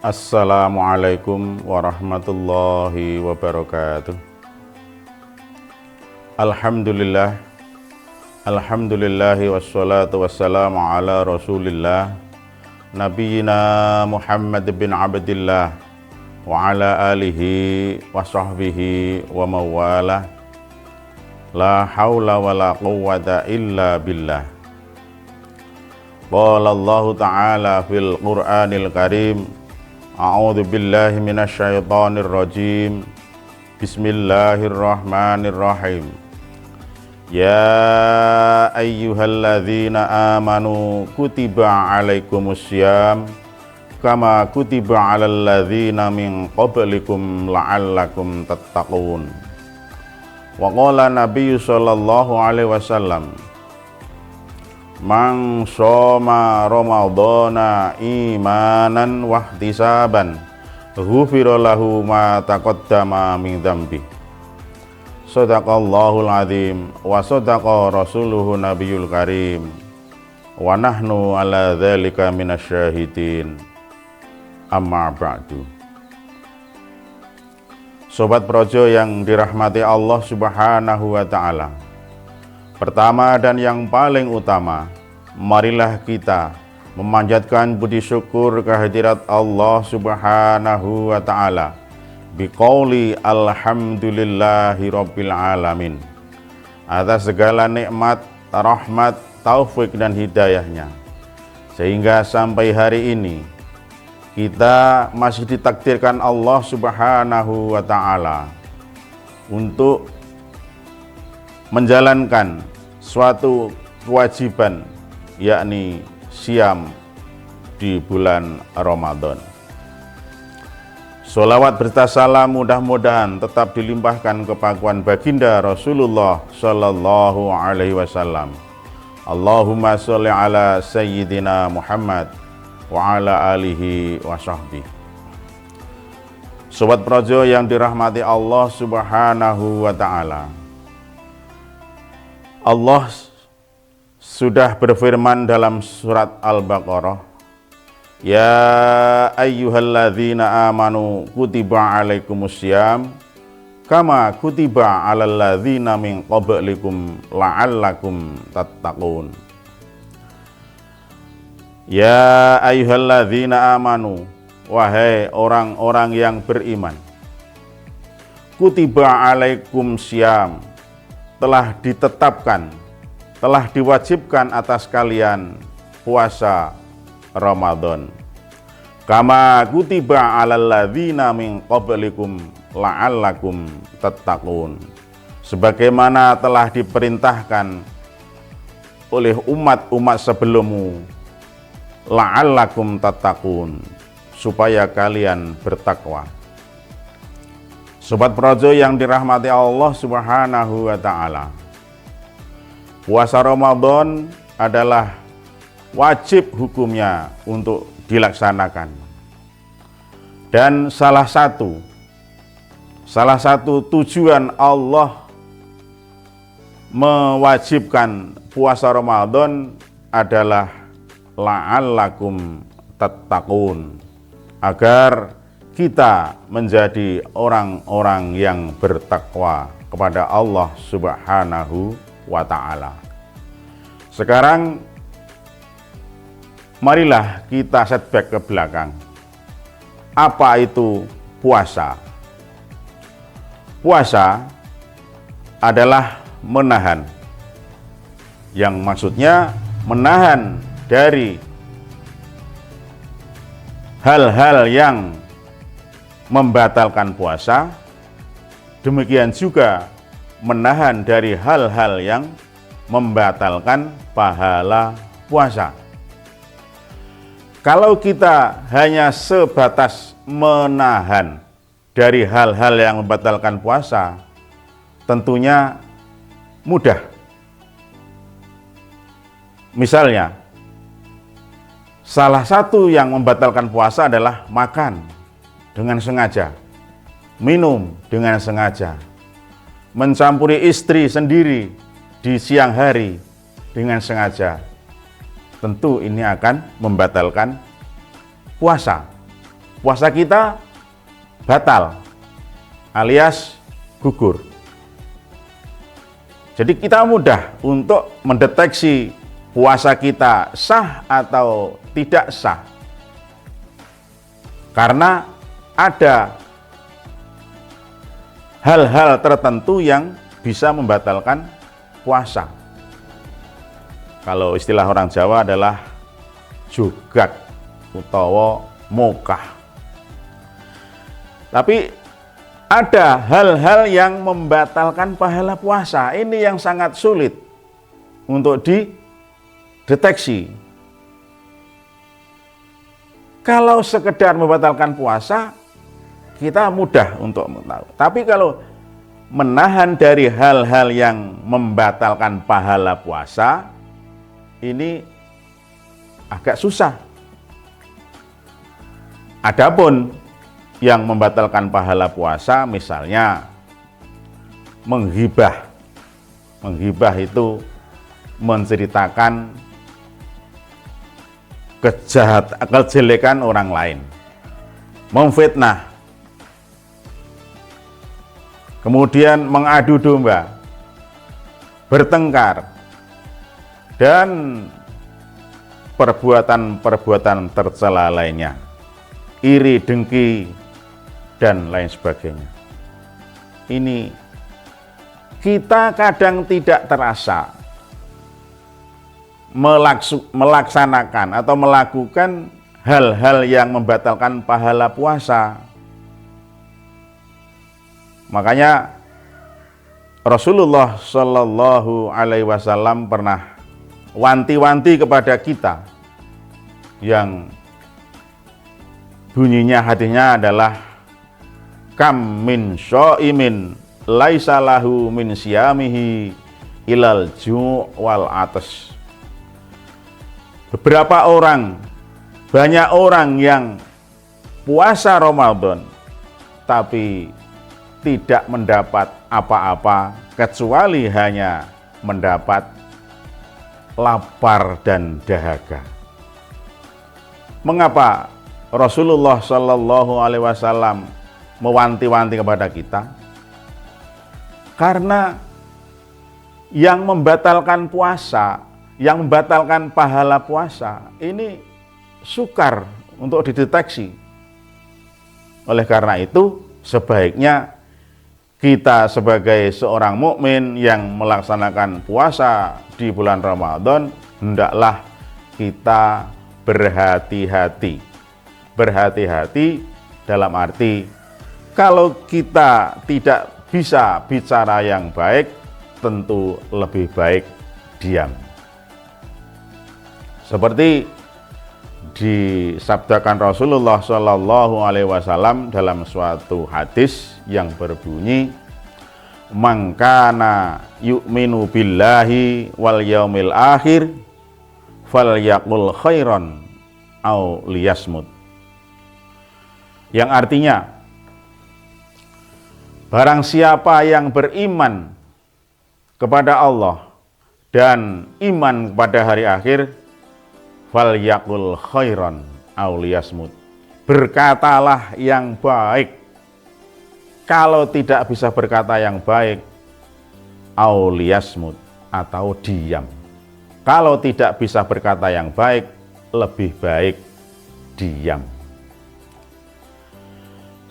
Assalamualaikum warahmatullahi wabarakatuh. Alhamdulillah, alhamdulillahi wassalatu wassalamu ala rasulillah Nabiyyina Muhammad bin Abdillah wa ala alihi wa sahbihi wa mawalah. La hawla wa la quwwata illa billah. Qala Allah Ta'ala fil Qur'anil Karim, a'udzu billahi minasy syaithanir rajim. Bismillahirrahmanirrahim. Ya ayyuhalladzina amanu kutiba alaikumussyam kama kutiba alal ladzina min qablikum la'allakum tattaqun. Wa qala Nabi sallallahu alaihi wasallam, man shoma ramadhana imanan wahtisaban ghufira lahu ma taqaddama min dzambi. Shadaqallahul azim wa shadaqa rasuluhu nabiyul karim wa nahnu ala dzalika minasyahidin. Amma ba'du. Sobat Projo yang dirahmati Allah Subhanahu wa taala. Pertama dan yang paling utama, marilah kita memanjatkan budi syukur kehadirat Allah Subhanahu wa ta'ala biqauli alhamdulillahi rabbil alamin atas segala nikmat, rahmat, taufik dan hidayahnya, sehingga sampai hari ini kita masih ditakdirkan Allah Subhanahu wa ta'ala untuk menjalankan suatu kewajiban, yakni siam di bulan Ramadan. Sholawat berserta salam mudah-mudahan tetap dilimpahkan kepada baginda Rasulullah Sallallahu Alaihi Wasallam. Allahumma sholli ala Sayyidina Muhammad wa ala alihi wa sahbihi. Sobat Projo yang dirahmati Allah Subhanahu wa ta'ala, Allah sudah berfirman dalam surat Al-Baqarah, ya ayyuhalladzina amanu kutiba alaikumussyam kama kutiba alal ladzina min qablikum la'allakum tattaqun. Ya ayyuhalladzina amanu, wahai orang-orang yang beriman, kutiba alaikumsyam, telah ditetapkan, telah diwajibkan atas kalian puasa Ramadan. Kama kutiba alal ladzina min qablikum la'allakum tattaqun, sebagaimana telah diperintahkan oleh umat-umat sebelummu, la'allakum tattaqun, supaya kalian bertakwa. Sobat Projo yang dirahmati Allah Subhanahu wa ta'ala, puasa Ramadan adalah wajib hukumnya untuk dilaksanakan. Dan salah satu tujuan Allah mewajibkan puasa Ramadan adalah la'allakum tattaqun, agar kita menjadi orang-orang yang bertakwa kepada Allah Subhanahu wa ta'ala. Sekarang marilah kita setback ke belakang. Apa itu puasa? Puasa adalah menahan, yang maksudnya menahan dari hal-hal yang membatalkan puasa, demikian juga menahan dari hal-hal yang membatalkan pahala puasa. Kalau kita hanya sebatas menahan dari hal-hal yang membatalkan puasa, tentunya mudah. Misalnya, salah satu yang membatalkan puasa adalah makan dengan sengaja, minum dengan sengaja, mencampuri istri sendiri di siang hari dengan sengaja. Tentu ini akan membatalkan puasa. puasa kita batal alias gugur. Jadi kita mudah untuk mendeteksi puasa kita sah atau tidak sah. Karena ada hal-hal tertentu yang bisa membatalkan puasa. Kalau istilah orang Jawa adalah jugat utawa mokah. Tapi ada hal-hal yang membatalkan pahala puasa. Ini yang sangat sulit untuk dideteksi. Kalau sekedar membatalkan puasa, kita mudah untuk mengetahui. Tapi kalau menahan dari hal-hal yang membatalkan pahala puasa, ini agak susah. Adapun yang membatalkan pahala puasa, misalnya menghibah. Menghibah itu menceritakan kejelekan orang lain, memfitnah, kemudian mengadu domba, bertengkar, dan perbuatan-perbuatan tercela lainnya, iri, dengki, dan lain sebagainya. Ini kita kadang tidak terasa melaksanakan atau melakukan hal-hal yang membatalkan pahala puasa. Makanya Rasulullah Shallallahu Alaihi Wasallam pernah wanti-wanti kepada kita, yang bunyinya hadisnya adalah kam min syaimin laisa lahu min siyamihi ilal ju' wal atas. Banyak orang yang puasa Ramadan tapi tidak mendapat apa-apa kecuali hanya mendapat lapar dan dahaga. Mengapa Rasulullah Shallallahu Alaihi Wasallam mewanti-wanti kepada kita? Karena yang membatalkan puasa, yang membatalkan pahala puasa, ini sukar untuk dideteksi. Oleh karena itu, sebaiknya kita sebagai seorang mukmin yang melaksanakan puasa di bulan Ramadan, hendaklah kita berhati-hati. Berhati-hati dalam arti, kalau kita tidak bisa bicara yang baik, tentu lebih baik diam. Seperti disabdakan Rasulullah Shallallahu Alaihi Wasallam dalam suatu hadis yang berbunyi, "Mangkana yu'minu billahi wal yaumil akhir, falyaqul khairan au liyasmut." Yang artinya, barang siapa yang beriman kepada Allah dan iman kepada hari akhir, falyaqul khairan aw liyasmut, berkatalah yang baik. Kalau tidak bisa berkata yang baik, aw liyasmut, atau diam. Kalau tidak bisa berkata yang baik, lebih baik diam.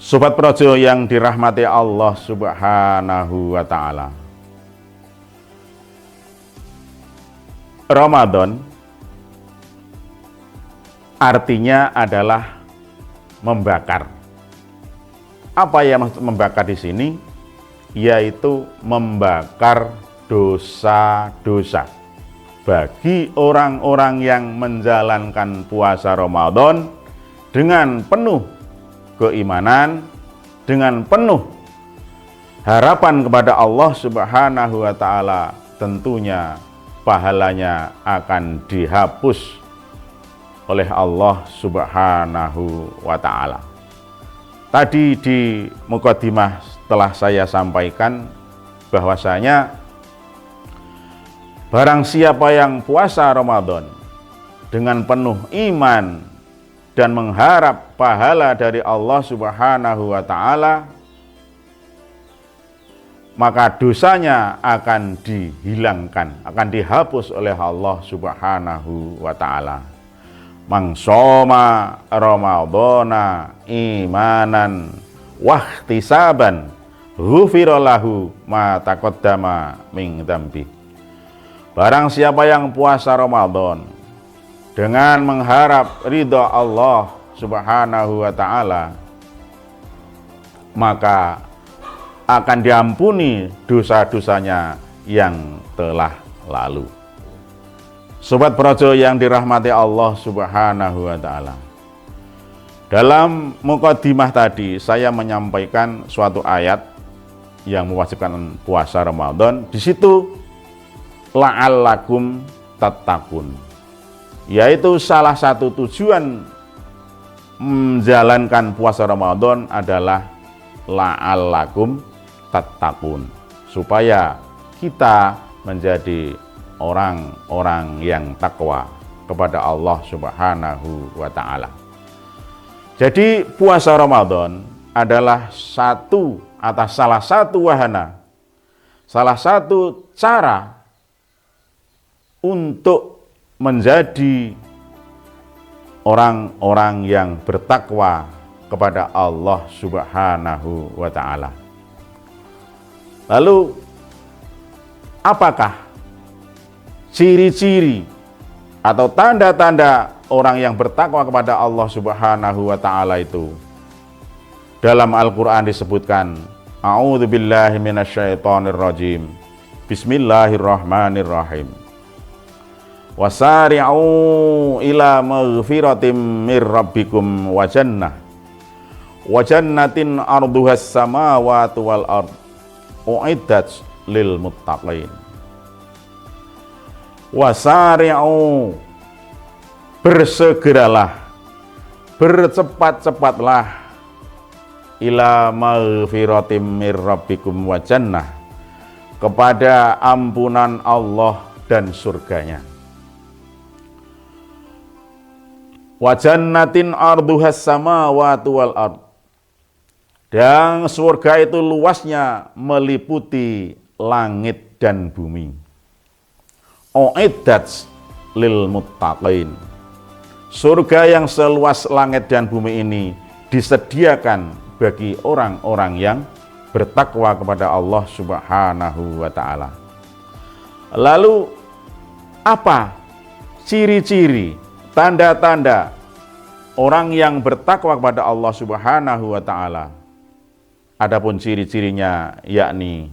Sobat Projo yang dirahmati Allah Subhanahu wa Ta'ala, Ramadan artinya adalah membakar. Apa yang maksud membakar di sini? Yaitu membakar dosa-dosa. Bagi orang-orang yang menjalankan puasa Ramadan dengan penuh keimanan, dengan penuh harapan kepada Allah Subhanahu wa Ta'ala, tentunya pahalanya akan dihapus oleh Allah Subhanahu wa Ta'ala. Tadi di mukadimah telah saya sampaikan bahwasanya barang siapa yang puasa Ramadan dengan penuh iman dan mengharap pahala dari Allah Subhanahu wa taala, maka dosanya akan dihilangkan, akan dihapus oleh Allah Subhanahu wa taala. Man shoma ramadhana imanan wahtisaban ghufira lahu ma taqaddama min dzambi. Barang siapa yang puasa Ramadan dengan mengharap ridha Allah Subhanahu wa taala, maka akan diampuni dosa-dosanya yang telah lalu. Sobat Projo yang dirahmati Allah Subhanahu wa taala. Dalam mukadimah tadi saya menyampaikan suatu ayat yang mewajibkan puasa Ramadan. Di situ la'allakum tattaqun, yaitu salah satu tujuan menjalankan puasa Ramadan adalah la'allakum tattaqun, supaya kita menjadi orang-orang yang takwa kepada Allah Subhanahu wa taala. Jadi puasa Ramadan adalah salah satu wahana, salah satu cara untuk menjadi orang-orang yang bertakwa kepada Allah Subhanahu wa taala. Lalu apakah ciri-ciri atau tanda-tanda orang yang bertakwa kepada Allah Subhanahu wa taala itu? Dalam Al-Qur'an disebutkan, A'udzubillahi minasyaitonirrajim. Bismillahirrahmanirrahim. Wasari'u ila maghfiratim mir rabbikum wa jannatin arduhas samawati wal ard uiddat lil muttaqin. Wasari'u, bersegeralah, bercepat-cepatlah, ila maghfiratim mir rabbikum wa jannah, kepada ampunan Allah dan surganya. Wa jannatin arduhas samawati wal ard, dan surga itu luasnya meliputi langit dan bumi. Uiddat lil muttaqin, surga yang seluas langit dan bumi ini disediakan bagi orang-orang yang bertakwa kepada Allah Subhanahu wa taala. Lalu apa ciri-ciri, tanda-tanda orang yang bertakwa kepada Allah Subhanahu wa taala? Adapun ciri-cirinya yakni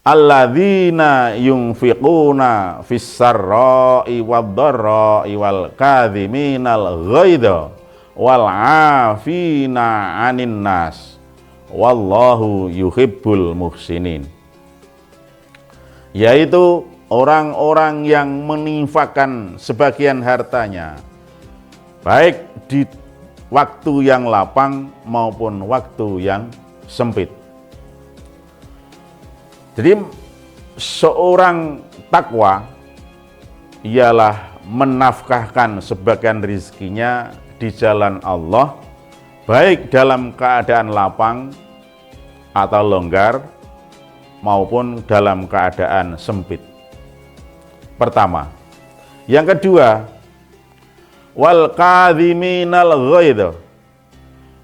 alladzina yunfiquna fis-sarra'i wad-dharra'i wal kadhiminal ghaidha wal 'afina 'anin nas wallahu yuhibbul muhsinin, yaitu orang-orang yang menginfakkan sebagian hartanya baik di waktu yang lapang maupun waktu yang sempit. Jadi seorang takwa ialah menafkahkan sebagian rizkinya di jalan Allah, baik dalam keadaan lapang atau longgar maupun dalam keadaan sempit. Pertama. Yang kedua, wal kadhiminal ghaidha,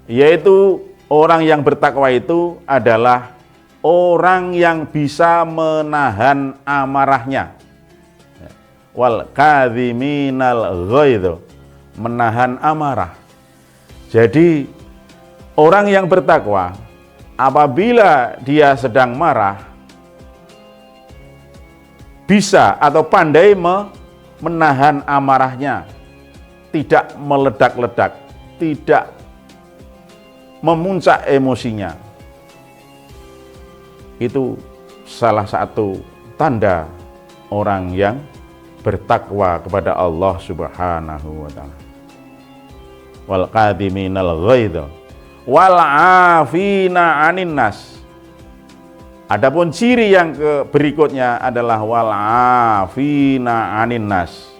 yaitu orang yang bertakwa itu adalah orang yang bisa menahan amarahnya. Wal kadhiminal ghaidha, menahan amarah. Jadi orang yang bertakwa apabila dia sedang marah bisa atau pandai menahan amarahnya, tidak meledak-ledak, tidak memuncak emosinya. Itu salah satu tanda orang yang bertakwa kepada Allah Subhanahu wa taala. Wal kadhiminal ghaidha wal 'afina 'anin nas. Adapun ciri yang berikutnya adalah wal 'afina 'anin nas.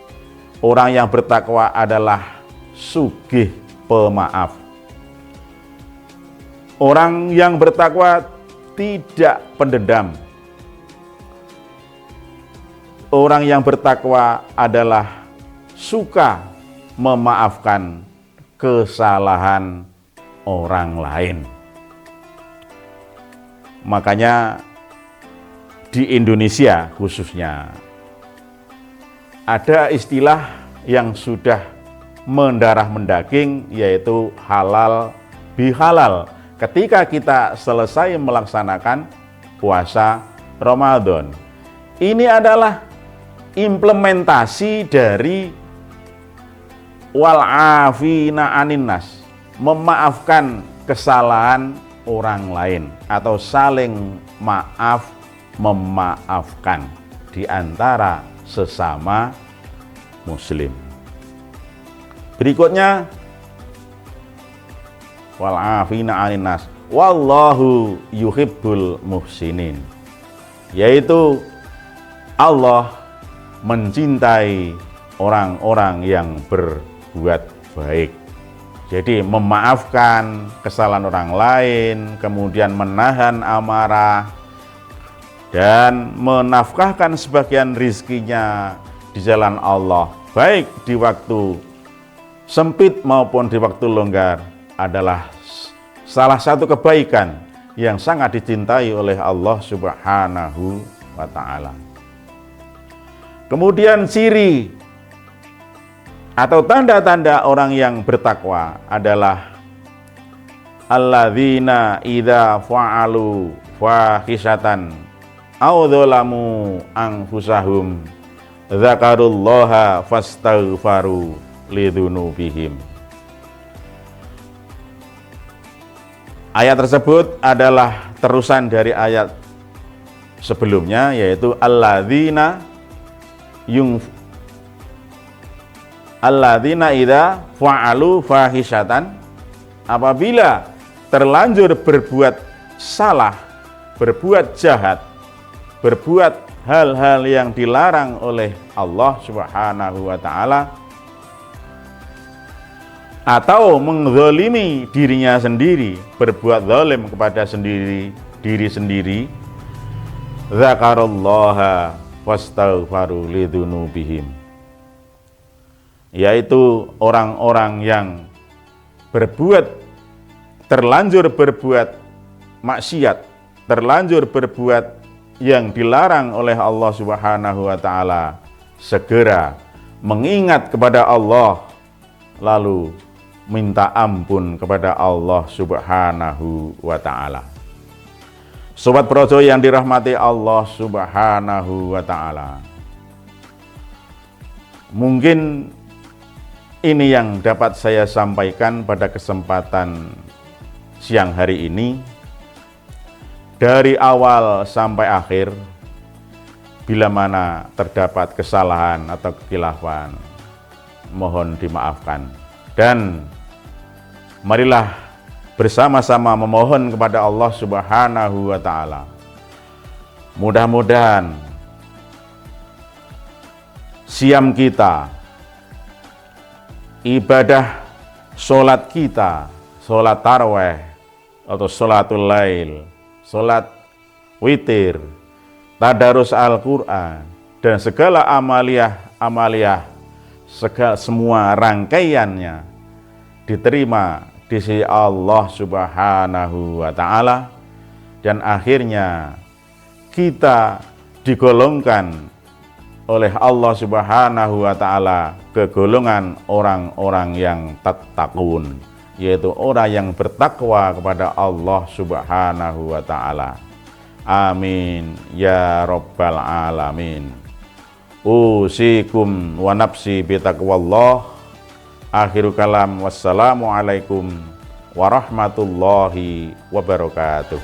Orang yang bertakwa adalah sugih pemaaf. Orang yang bertakwa tidak pendendam. Orang yang bertakwa adalah suka memaafkan kesalahan orang lain. Makanya di Indonesia khususnya ada istilah yang sudah mendarah mendaging, yaitu halal bihalal. Ketika kita selesai melaksanakan puasa Ramadan, ini adalah implementasi dari wal'afina aninnas, memaafkan kesalahan orang lain atau saling maaf memaafkan di antara sesama muslim. Berikutnya wal'afina aninnas wallahu yuhibbul muhsinin, yaitu Allah mencintai orang-orang yang berbuat baik. Jadi memaafkan kesalahan orang lain, kemudian menahan amarah, dan menafkahkan sebagian rizkinya di jalan Allah, baik di waktu sempit maupun di waktu longgar, adalah salah satu kebaikan yang sangat dicintai oleh Allah Subhanahu wa ta'ala. Kemudian ciri atau tanda-tanda orang yang bertakwa adalah alladzina idza fa'alu fahisatan aw dzalamu anfusahum dzakarullaha fastaghfaru lidzunubihim. Ayat tersebut adalah terusan dari ayat sebelumnya, yaitu alladzina idza fa'alu fahisatan, apabila terlanjur berbuat salah, berbuat jahat, berbuat hal-hal yang dilarang oleh Allah Subhanahu wa ta'ala, atau menzalimi dirinya sendiri, berbuat zalim kepada diri sendiri, dzakarallaha wastaghfaru lidzunubihim, yaitu orang-orang yang terlanjur berbuat maksiat, terlanjur berbuat yang dilarang oleh Allah Subhanahu wa ta'ala, segera mengingat kepada Allah, lalu minta ampun kepada Allah Subhanahu wa ta'ala. Sobat Projo yang dirahmati Allah Subhanahu wa ta'ala, mungkin ini yang dapat saya sampaikan pada kesempatan siang hari ini. Dari awal sampai akhir, bila mana terdapat kesalahan atau kekhilafan, mohon dimaafkan. Dan marilah bersama-sama memohon kepada Allah Subhanahu wa ta'ala. Mudah-mudahan siam kita, ibadah sholat kita, sholat tarawih atau sholatul lail, sholat witir, tadarus Al-Quran, dan segala amaliyah, semua rangkaiannya diterima di sisi Allah Subhanahu wa ta'ala, dan akhirnya kita digolongkan oleh Allah Subhanahu wa ta'ala ke golongan orang-orang yang tattaqun, yaitu orang yang bertakwa kepada Allah Subhanahu wa ta'ala. Amin ya rabbal alamin. Usikum wa nafsi bitaqwallah. Akhiru kalam, wassalamualaikum warahmatullahi wabarakatuh.